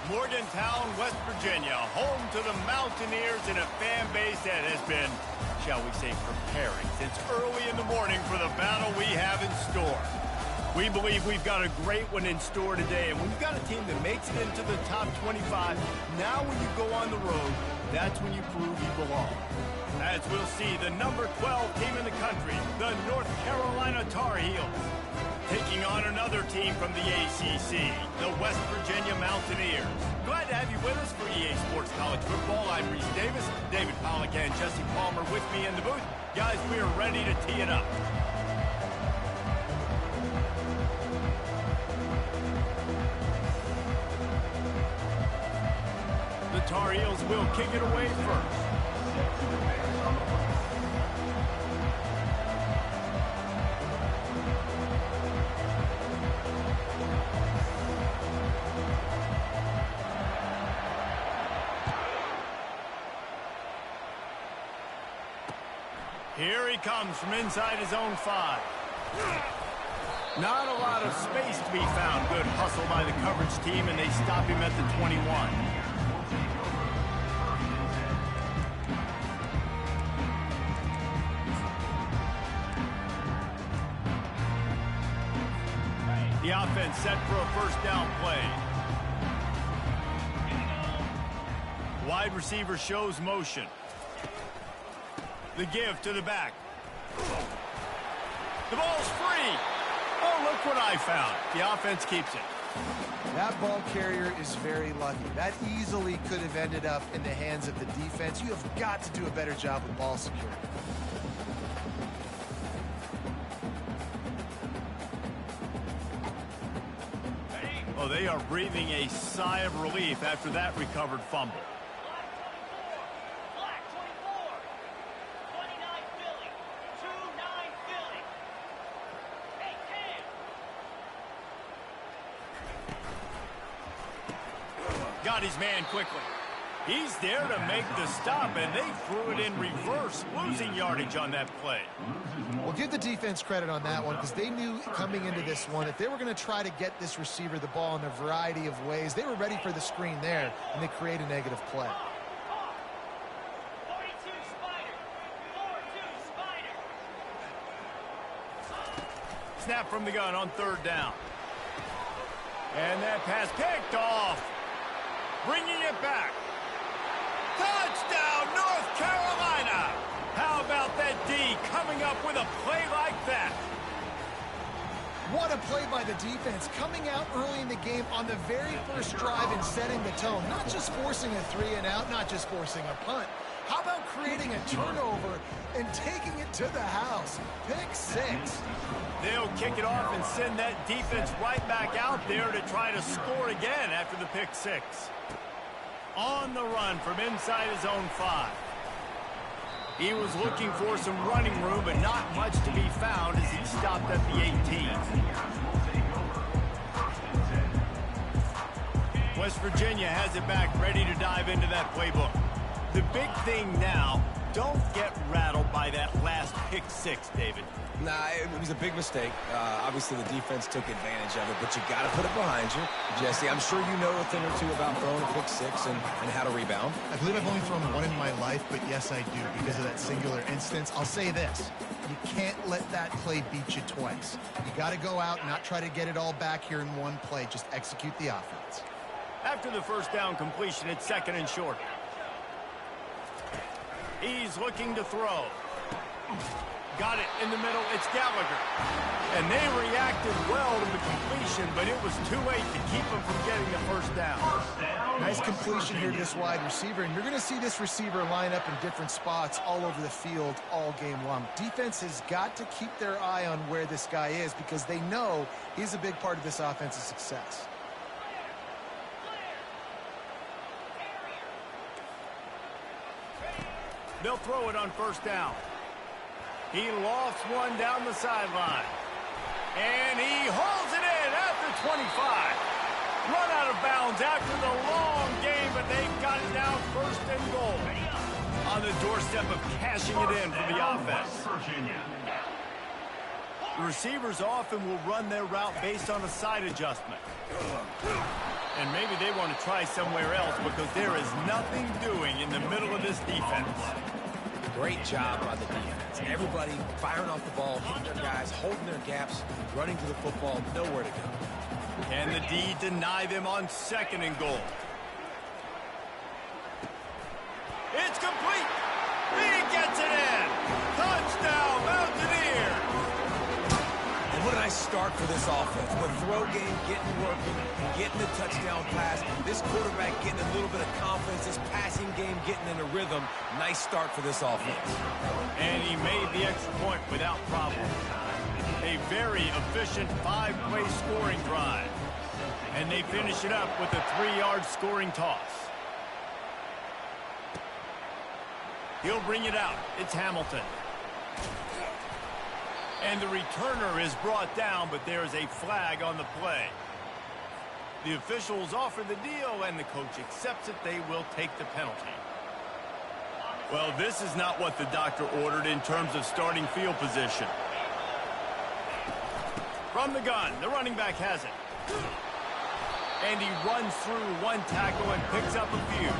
Morgantown, West Virginia, home to the Mountaineers and a fan base that has been, shall we say, preparing since early in the morning for the battle we have in store. We believe we've got a great one in store today, and we've got a team that makes it into the top 25. Now when you go on the road, that's when you prove you belong. As we'll see, the number 12 team in the country, the North Carolina Tar Heels, taking on another team from the ACC, the West Virginia Mountaineers. Glad to have you with us for EA Sports College Football. I'm Reese Davis, David Pollack and Jesse Palmer with me in the booth. Guys, we are ready to tee it up. The Tar Heels will kick it away first. Here he comes from inside his own 5. Not a lot of space to be found. Good hustle by the coverage team, and they stop him at the 21. The offense set for a first down play. Wide receiver shows motion. The give to the back. The ball's free. Oh, look what I found. The offense keeps it. That ball carrier is very lucky. That easily could have ended up in the hands of the defense. You have got to do a better job with ball security. Oh, they are breathing a sigh of relief after that recovered fumble. Got his man quickly. He's there to make the stop, and they threw it in reverse, losing yardage on that play. Well, give the defense credit on that one because they knew coming into this one that they were going to try to get this receiver the ball in a variety of ways. They were ready for the screen there, and they create a negative play. Snap from the gun on third down. And that pass picked off. Bringing it back. Touchdown, North Carolina! How about that D coming up with a play like that? What a play by the defense, coming out early in the game on the very first drive and setting the tone. Not just forcing a 3 and out, not just forcing a punt. How about creating a turnover and taking it to the house? Pick 6. They'll kick it off and send that defense right back out there to try to score again after the pick 6. On the run from inside his own 5. He was looking for some running room, but not much to be found as he stopped at the 18. West Virginia has it back, ready to dive into that playbook. The big thing now, don't get rattled by that last pick 6, David. Nah, it was a big mistake. Obviously, the defense took advantage of it, but you got to put it behind you. Jesse, I'm sure you know a thing or two about throwing a pick 6 and how to rebound. I believe I've only thrown one in my life, but yes, I do because of that singular instance. I'll say this. You can't let that play beat you twice. You got to go out and not try to get it all back here in one play. Just execute the offense. After the first down completion, it's second and short. He's looking to throw. Got it in the middle. It's Gallagher. And they reacted well to the completion, but it was too late to keep them from getting the first down. Nice completion here to this wide receiver, and you're going to see this receiver line up in different spots all over the field all game long. Defense has got to keep their eye on where this guy is because they know he's a big part of this offense's success. They'll throw it on first down. He lofts one down the sideline. And he hauls it in at the 25. Run out of bounds after the long game, but they got it now first and goal. On the doorstep of cashing it in for the offense. The receivers often will run their route based on a side adjustment. And maybe they want to try somewhere else because there is nothing doing in the middle of this defense. Great job by the defense. Everybody firing off the ball, hitting their guys, holding their gaps, running to the football, nowhere to go. Can the D deny them on 2nd and goal? It's complete. He gets it in. Touchdown, Mountaineers. And what a nice start for this offense. The throw game getting working, getting the touchdown pass. This quarterback getting a little bit of confidence. This passing game getting in a rhythm. Nice start for this offense. And he made the extra point without problem. A very efficient 5-play scoring drive. And they finish it up with a 3-yard scoring toss. He'll bring it out. It's Hamilton. And the returner is brought down, but there is a flag on the play. The officials offer the deal, and the coach accepts it. They will take the penalty. Well, this is not what the doctor ordered in terms of starting field position. From the gun, the running back has it. And he runs through one tackle and picks up a few.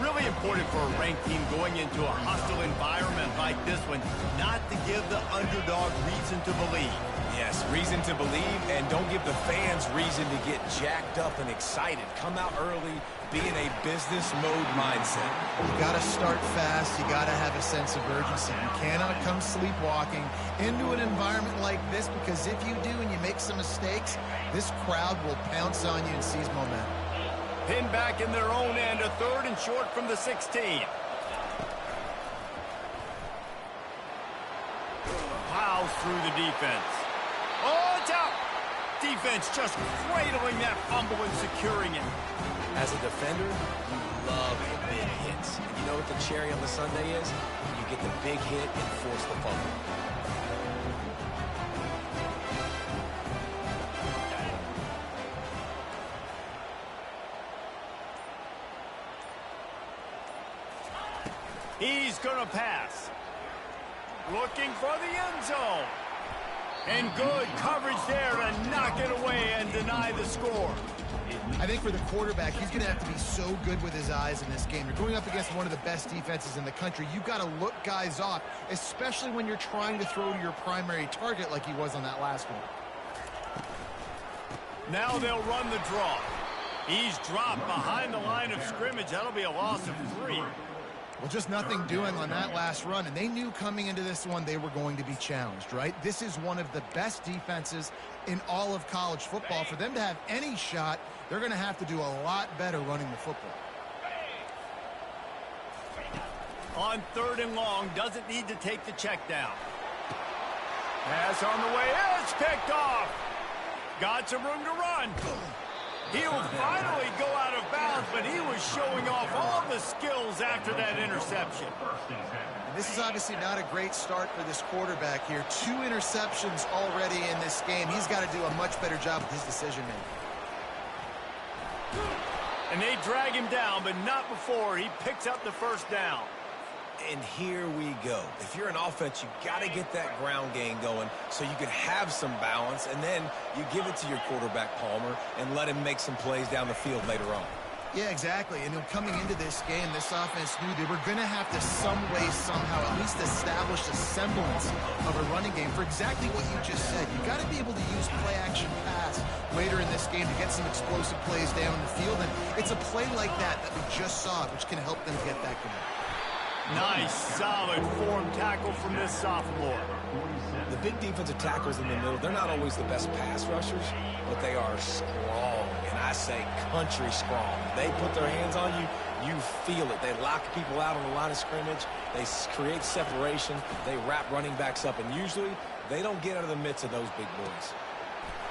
Really important for a ranked team going into a hostile environment like this one, not to give the underdog reason to believe. Yes, reason to believe, and don't give the fans reason to get jacked up and excited. Come out early, be in a business mode mindset. You got to start fast. You got to have a sense of urgency. You cannot come sleepwalking into an environment like this, because if you do and you make some mistakes, this crowd will pounce on you and seize momentum. Pinned back in their own end, a 3rd and short from the 16. Plows through the defense. Oh, it's out! Defense just cradling that fumble and securing it. As a defender, you love the big hits. And you know what the cherry on the sundae is? You get the big hit and force the fumble. He's going to pass. Looking for the end zone. And good coverage there to knock it away and deny the score. I think for the quarterback, he's going to have to be so good with his eyes in this game. You're going up against one of the best defenses in the country. You've got to look guys off, especially when you're trying to throw to your primary target like he was on that last one. Now they'll run the draw. He's dropped behind the line of scrimmage. That'll be a loss of 3. Well, just nothing doing on that last run, and they knew coming into this one they were going to be challenged, right? This is one of the best defenses in all of college football. For them to have any shot, they're going to have to do a lot better running the football. On 3rd and long, doesn't need to take the check down. Pass on the way, it's picked off. Got some room to run. He'll finally go out of bounds, but he was showing off all the skills after that interception. And this is obviously not a great start for this quarterback here. 2 interceptions already in this game. He's got to do a much better job with his decision-making. And they drag him down, but not before he picks up the 1st down. And here we go. If you're an offense, you got to get that ground game going so you can have some balance, and then you give it to your quarterback, Palmer, and let him make some plays down the field later on. Yeah, exactly. And coming into this game, this offense knew they were going to have to some way, somehow, at least establish a semblance of a running game for exactly what you just said. You got to be able to use play-action pass later in this game to get some explosive plays down the field, and it's a play like that we just saw, which can help them get that going. Nice, solid form tackle from this sophomore. The big defensive tackles in the middle, they're not always the best pass rushers, but they are strong, and I say country strong. They put their hands on you, you feel it. They lock people out on the line of scrimmage. They create separation. They wrap running backs up, and usually they don't get out of the midst of those big boys.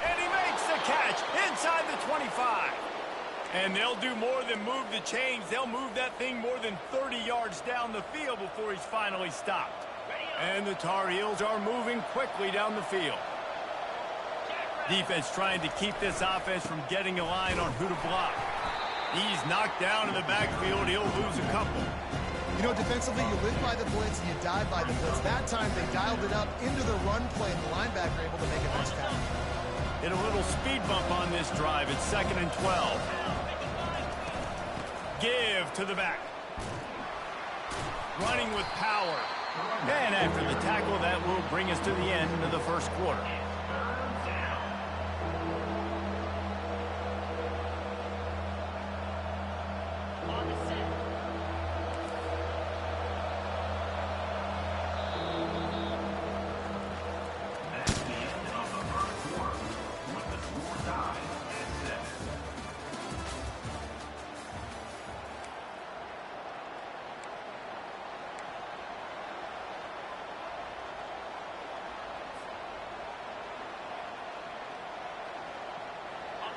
And he makes the catch inside the 25. And they'll do more than move the chains. They'll move that thing more than 30 yards down the field before he's finally stopped. And the Tar Heels are moving quickly down the field. Defense trying to keep this offense from getting a line on who to block. He's knocked down in the backfield. He'll lose a couple. You know, defensively, you live by the blitz and you die by the blitz. That time, they dialed it up into the run play, and the linebacker able to make a nice tackle. Hit a little speed bump on this drive. It's 2nd and 12. Give to the back. Running with power. And after the tackle, that will bring us to the end of the first quarter.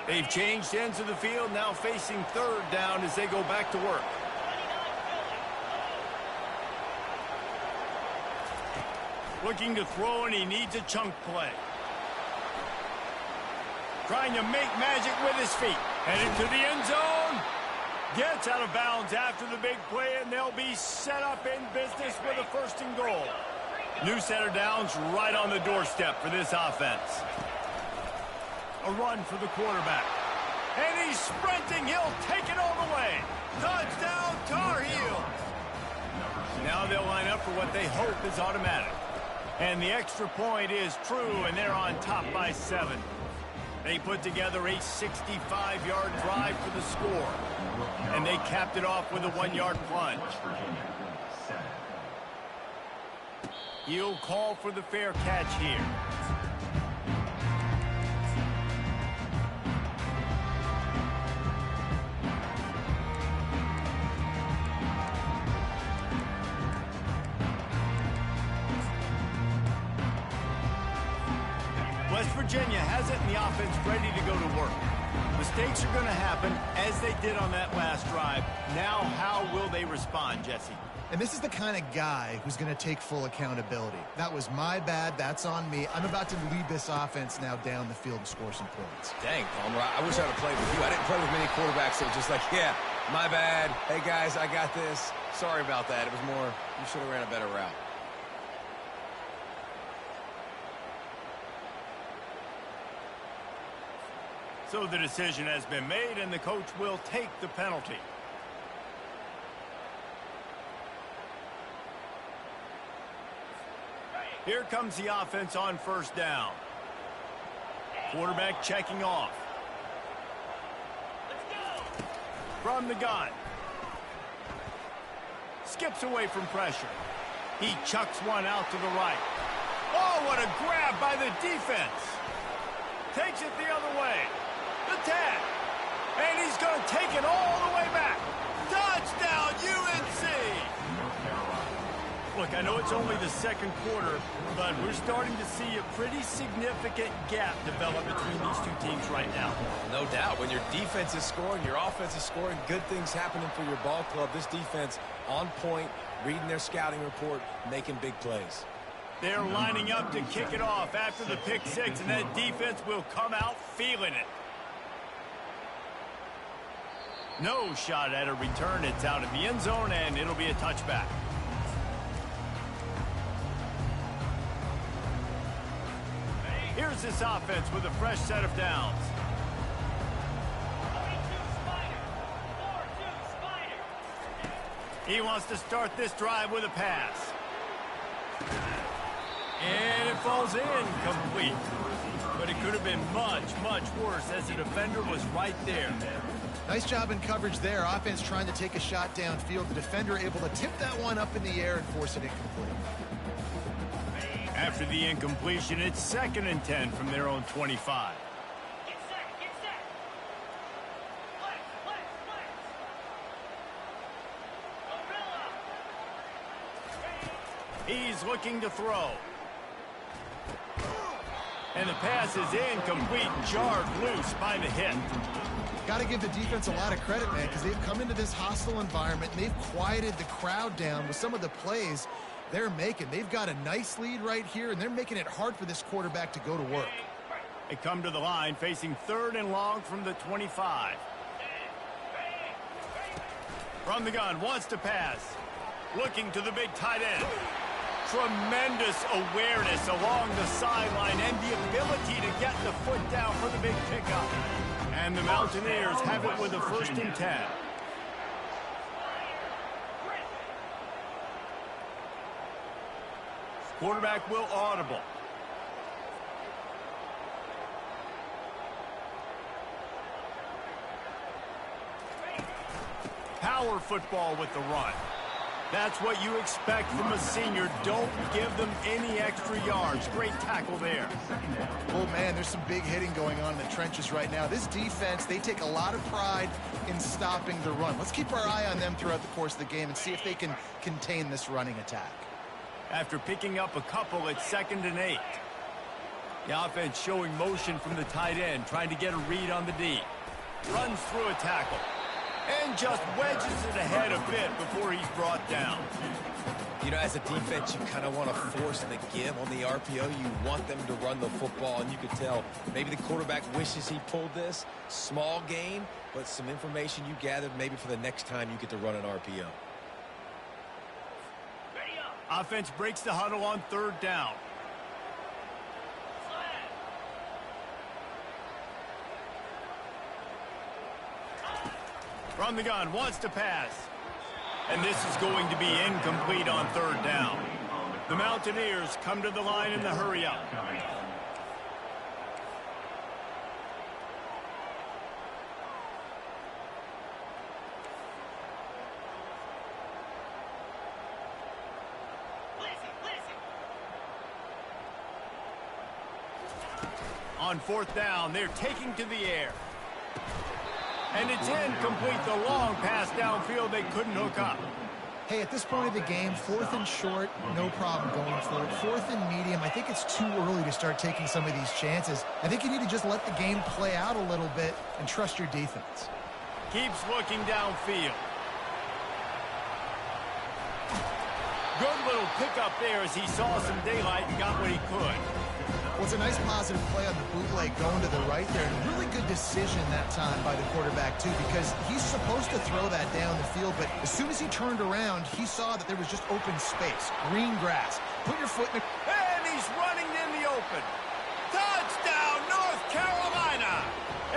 They've changed ends of the field, now facing 3rd down as they go back to work. Looking to throw, and he needs a chunk play. Trying to make magic with his feet. Headed to the end zone. Gets out of bounds after the big play, and they'll be set up in business with a 1st and goal. New set of downs right on the doorstep for this offense. A run for the quarterback. And he's sprinting. He'll take it all the way. Touchdown, Tar Heels. Now they'll line up for what they hope is automatic. And the extra point is true, and they're on top by 7. They put together a 65-yard drive for the score. And they capped it off with a 1-yard plunge. He'll call for the fair catch here. West Virginia has it in the offense ready to go to work. Mistakes are going to happen as they did on that last drive. Now, how will they respond, Jesse? And this is the kind of guy who's going to take full accountability. That was my bad. That's on me. I'm about to lead this offense now down the field and score some points. Dang, Palmer, I wish I'd have played with you. I didn't play with many quarterbacks that were just like, yeah, my bad. Hey, guys, I got this. Sorry about that. It was more, you should have ran a better route. So the decision has been made, and the coach will take the penalty. Here comes the offense on 1st down. Quarterback checking off. From the gun. Skips away from pressure. He chucks one out to the right. Oh, what a grab by the defense. Takes it the other way. The tag. And he's going to take it all the way back. Touchdown, UNC! Look, I know it's only the 2nd quarter, but we're starting to see a pretty significant gap develop between these two teams right now. No doubt. When your defense is scoring, your offense is scoring, good things happening for your ball club. This defense on point, reading their scouting report, making big plays. They're lining up to kick it off after the pick 6, and that defense will come out feeling it. No shot at a return. It's out of the end zone, and it'll be a touchback. Here's this offense with a fresh set of downs. He wants to start this drive with a pass. And it falls incomplete. But it could have been much, much worse as the defender was right there. Nice job in coverage there. Offense trying to take a shot downfield. The defender able to tip that one up in the air and force it incomplete. After the incompletion, it's 2nd and 10 from their own 25. Get set. Flex. He's looking to throw. And the pass is incomplete, jarred loose by the hit. Got to give the defense a lot of credit, man, because they've come into this hostile environment and they've quieted the crowd down with some of the plays they're making. They've got a nice lead right here, and they're making it hard for this quarterback to go to work. They come to the line, facing 3rd and long from the 25. From the gun, wants to pass. Looking to the big tight end. Tremendous awareness along the sideline and the ability to get the foot down for the big pickup. And the Mountaineers have it with a 1st and 10. Quarterback will audible. Power football with the run. That's what you expect from a senior. Don't give them any extra yards. Great tackle there. Oh, man, there's some big hitting going on in the trenches right now. This defense, they take a lot of pride in stopping the run. Let's keep our eye on them throughout the course of the game and see if they can contain this running attack. After picking up a couple, it's 2nd and 8. The offense showing motion from the tight end, trying to get a read on the D. Runs through a tackle. And just wedges it ahead a bit before he's brought down. You know, as a defense, you kind of want to force the give on the RPO. You want them to run the football, and you can tell maybe the quarterback wishes he pulled this. Small gain, but some information you gathered maybe for the next time you get to run an RPO. Offense breaks the huddle on 3rd down. From the gun, wants to pass. And this is going to be incomplete on 3rd down. The Mountaineers come to the line in the hurry-up. On 4th down, they're taking to the air. And it's incomplete. The long pass downfield, they couldn't hook up. Hey, at this point of the game, 4th and short, no problem going for it. 4th and medium, I think it's too early to start taking some of these chances. I think you need to just let the game play out a little bit and trust your defense. Keeps looking downfield. Good little pickup there as he saw some daylight and got what he could. Well, it's a nice positive play on the bootleg going to the right there. And really good decision that time by the quarterback, too, because he's supposed to throw that down the field. But as soon as he turned around, he saw that there was just open space, green grass. Put your foot in it. And he's running in the open. Touchdown, North Carolina.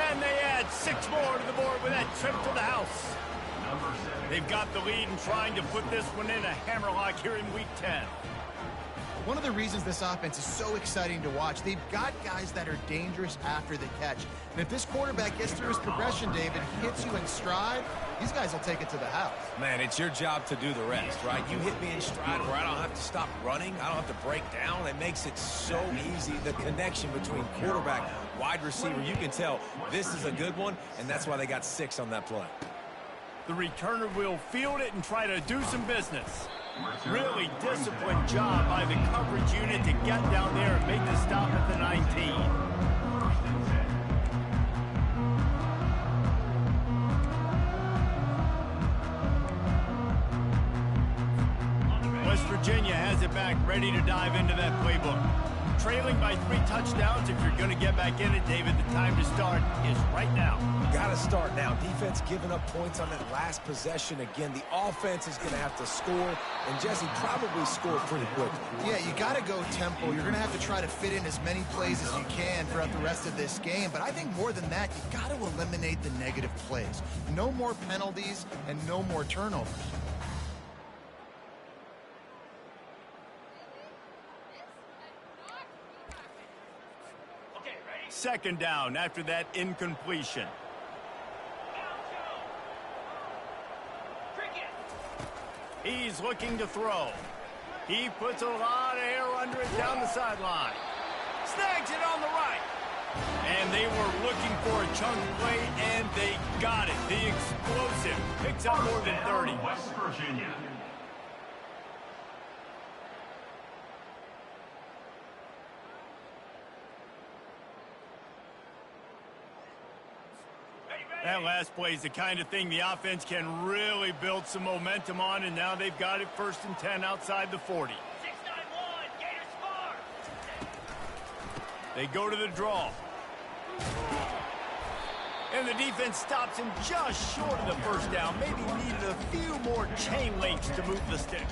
And they add 6 more to the board with that trip to the house. They've got the lead and trying to put this one in a hammerlock here in Week 10. One of the reasons this offense is so exciting to watch, they've got guys that are dangerous after the catch. And if this quarterback gets through his progression, David, hits you in stride, these guys will take it to the house. Man, it's your job to do the rest, right? You hit me in stride where I don't have to stop running. I don't have to break down. It makes it so easy. The connection between quarterback, wide receiver, you can tell this is a good one, and that's why they got 6 on that play. The returner will field it and try to do some business. Really disciplined job by the coverage unit to get down there and make the stop at the 19. West Virginia has it back, ready to dive into that playbook. Trailing by 3 touchdowns. If you're going to get back in it, David, the time to start is right now. Got to start now. Defense giving up points on that last possession. Again, the offense is going to have to score, and Jesse probably scored pretty quickly. Yeah, you got to go tempo. You're going to have to try to fit in as many plays as you can throughout the rest of this game. But I think more than that, you got to eliminate the negative plays. No more penalties and no more turnovers. 2nd down after that incompletion. He's looking to throw. He puts a lot of air under it down the sideline. Snags it on the right. And they were looking for a chunk play, and they got it. The explosive picks up more than 30. West Virginia. That last play is the kind of thing the offense can really build some momentum on, and now they've got it 1st and 10 outside the 40. 6-9-1, Gators score. They go to the draw. And the defense stops him just short of the first down. Maybe needed a few more chain links to move the sticks.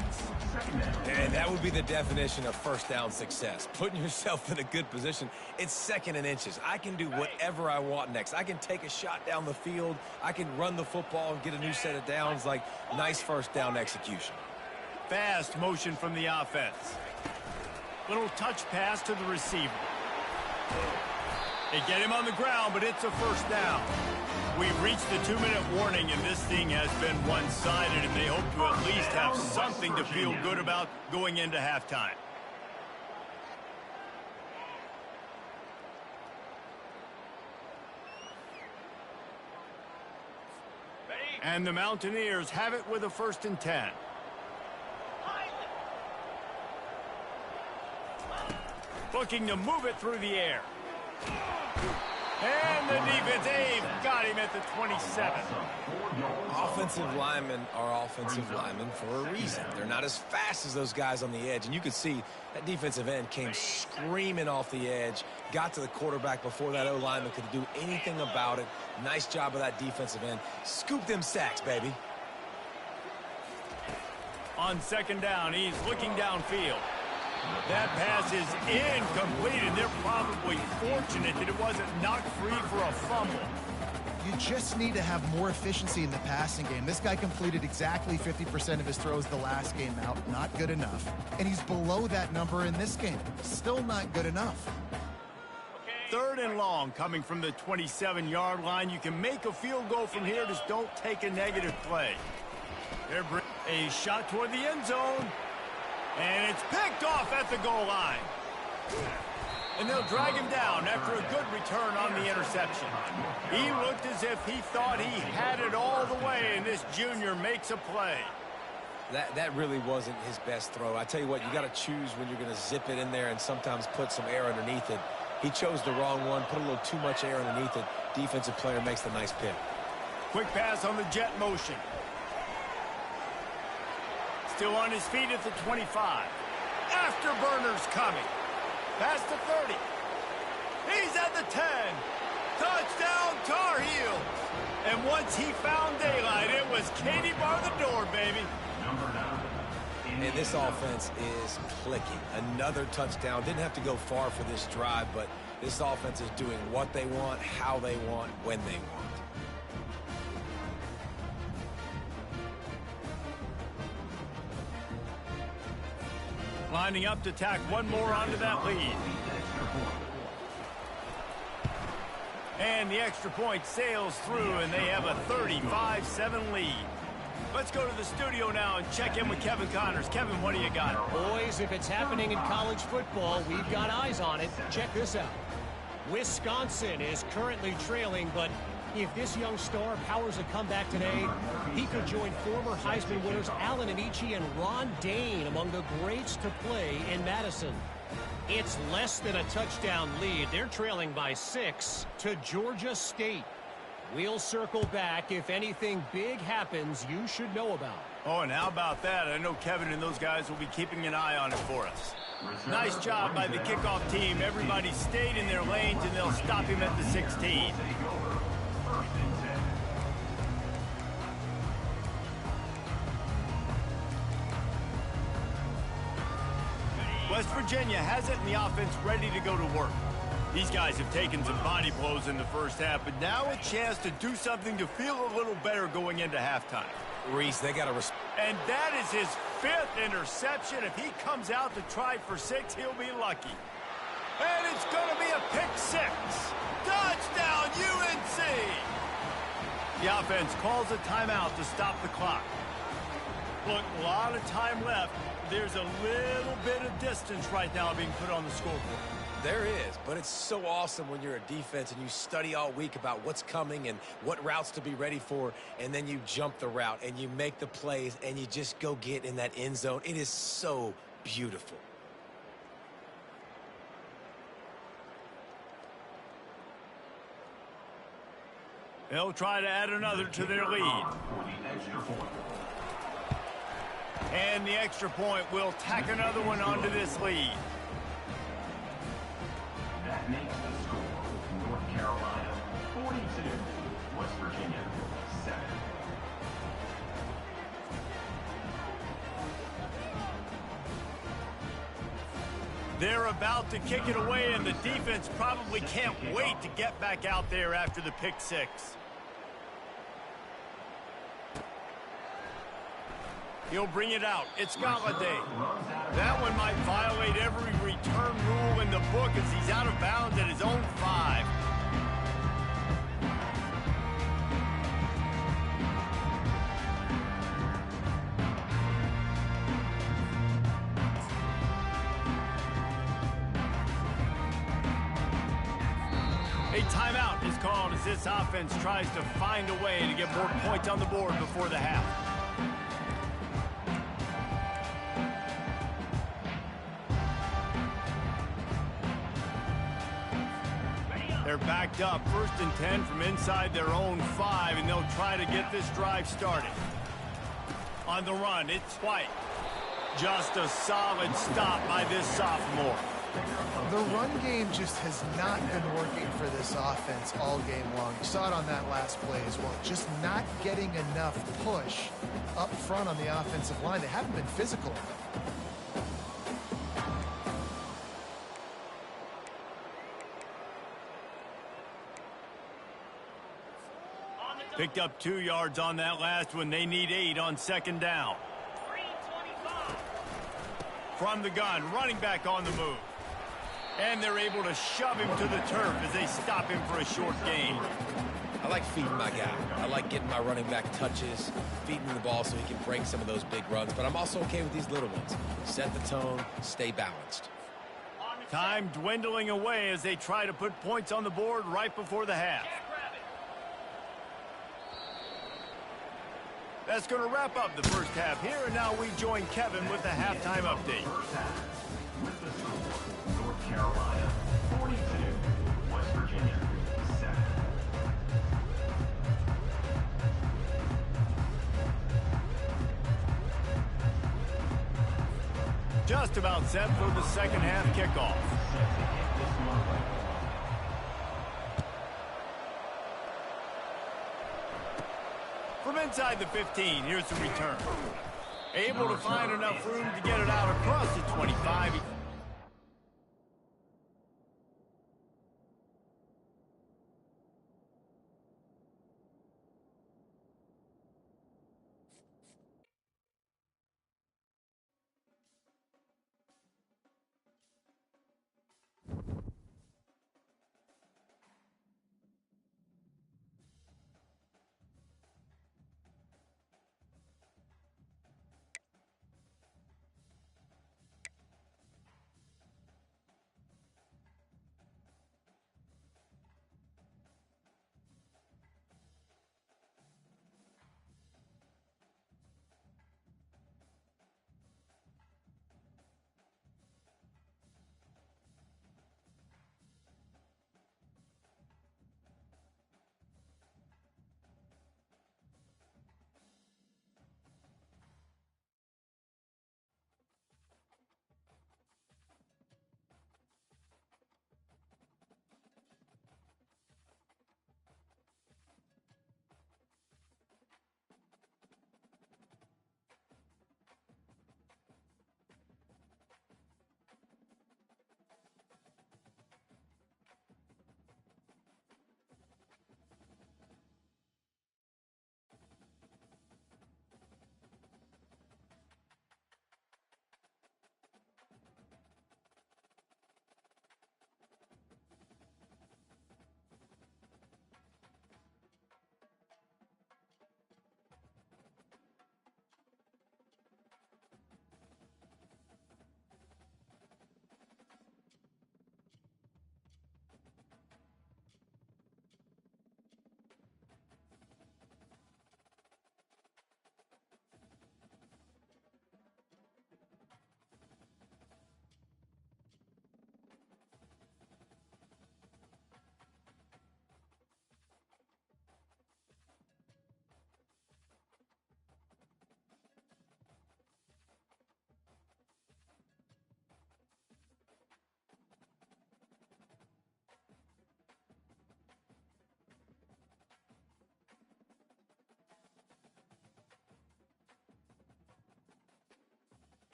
And that would be the definition of first down success. Putting yourself in a good position. It's 2nd and inches. I can do whatever I want next. I can take a shot down the field. I can run the football and get a new set of downs. Like, nice first down execution. Fast motion from the offense. Little touch pass to the receiver. They get him on the ground, but it's a first down. We've reached the 2-minute warning, and this thing has been one-sided, and they hope to at least have something to feel good about going into halftime. And the Mountaineers have it with a 1st and 10. Looking to move it through the air. And the defense, got him at the 27. Offensive linemen are offensive linemen for a reason. They're not as fast as those guys on the edge. And you could see that defensive end came screaming off the edge, got to the quarterback before that O-lineman could do anything about it. Nice job of that defensive end. Scoop them sacks, baby. On 2nd down, he's looking downfield. That pass is incomplete, and they're probably fortunate that it wasn't knocked free for a fumble. You just need to have more efficiency in the passing game. This guy completed exactly 50% of his throws the last game out. Not good enough. And he's below that number in this game. Still not good enough. 3rd and long coming from the 27-yard line. You can make a field goal from here. Just don't take a negative play. They're bringing a shot toward the end zone. And it's picked off at the goal line. And they'll drag him down after a good return on the interception. He looked as if he thought he had it all the way, and this junior makes a play. That really wasn't his best throw. I tell you what, you got to choose when you're going to zip it in there and sometimes put some air underneath it. He chose the wrong one, put a little too much air underneath it. Defensive player makes the nice pick. Quick pass on the jet motion. Still on his feet at the 25. Afterburner's coming. Past the 30. He's at the 10. Touchdown, Tar Heels. And once he found daylight, it was Katie bar the door, baby. And this offense is clicking. Another touchdown. Didn't have to go far for this drive, but this offense is doing what they want, how they want, when they want. Lining up to tack one more onto that lead. And the extra point sails through, and they have a 35-7 lead. Let's go to the studio now and check in with Kevin Connors. Kevin, what do you got? Boys, if it's happening in college football, we've got eyes on it. Check this out. Wisconsin is currently trailing, but if this young star powers a comeback today, he could join former Heisman winners Allen Amici and Ron Dane among the greats to play in Madison. It's less than a touchdown lead. They're trailing by 6 to Georgia State. We'll circle back if anything big happens you should know about. Oh, and how about that? I know Kevin and those guys will be keeping an eye on it for us. Nice job by the kickoff team. Everybody stayed in their lanes, and they'll stop him at the 16. West Virginia has it, and the offense ready to go to work. These guys have taken some body blows in the first half, but now a chance to do something to feel a little better going into halftime. Reese, they got to respect. And that is his 5th interception. If he comes out to try for 6, he'll be lucky. And it's going to be a pick 6. Touchdown, UNC! The offense calls a timeout to stop the clock. Look, a lot of time left. There's a little bit of distance right now being put on the scoreboard. There is, but it's so awesome when you're a defense and you study all week about what's coming and what routes to be ready for, and then you jump the route and you make the plays and you just go get in that end zone. It is so beautiful. They'll try to add another to their lead. And the extra point will tack another one onto this lead. That makes the score North Carolina 42, They're about to kick it away, and the defense probably can't wait to get back out there after the pick six. He'll bring it out. It's Galladay. That one might violate every return rule in the book as he's out of bounds at his own 5. A timeout is called as this offense tries to find a way to get more points on the board before the half. They're backed up, 1st and 10 from inside their own 5, and they'll try to get this drive started. On the run, it's White. Just a solid stop by this sophomore. The run game just has not been working for this offense all game long. You saw it on that last play as well. Just not getting enough push up front on the offensive line. They haven't been physical enough. Picked up 2 yards on that last one. They need 8 on 2nd down. From the gun, running back on the move. And they're able to shove him to the turf as they stop him for a short gain. I like feeding my guy. I like getting my running back touches, feeding him the ball so he can break some of those big runs. But I'm also okay with these little ones. Set the tone, stay balanced. Time dwindling away as they try to put points on the board right before the half. That's going to wrap up the first half here, and now we join Kevin with the halftime update. With the score, North Carolina 42, West Virginia 7. Just about set for the second half kickoff. From inside the 15, here's the return. Able to find enough room to get it out across the 25.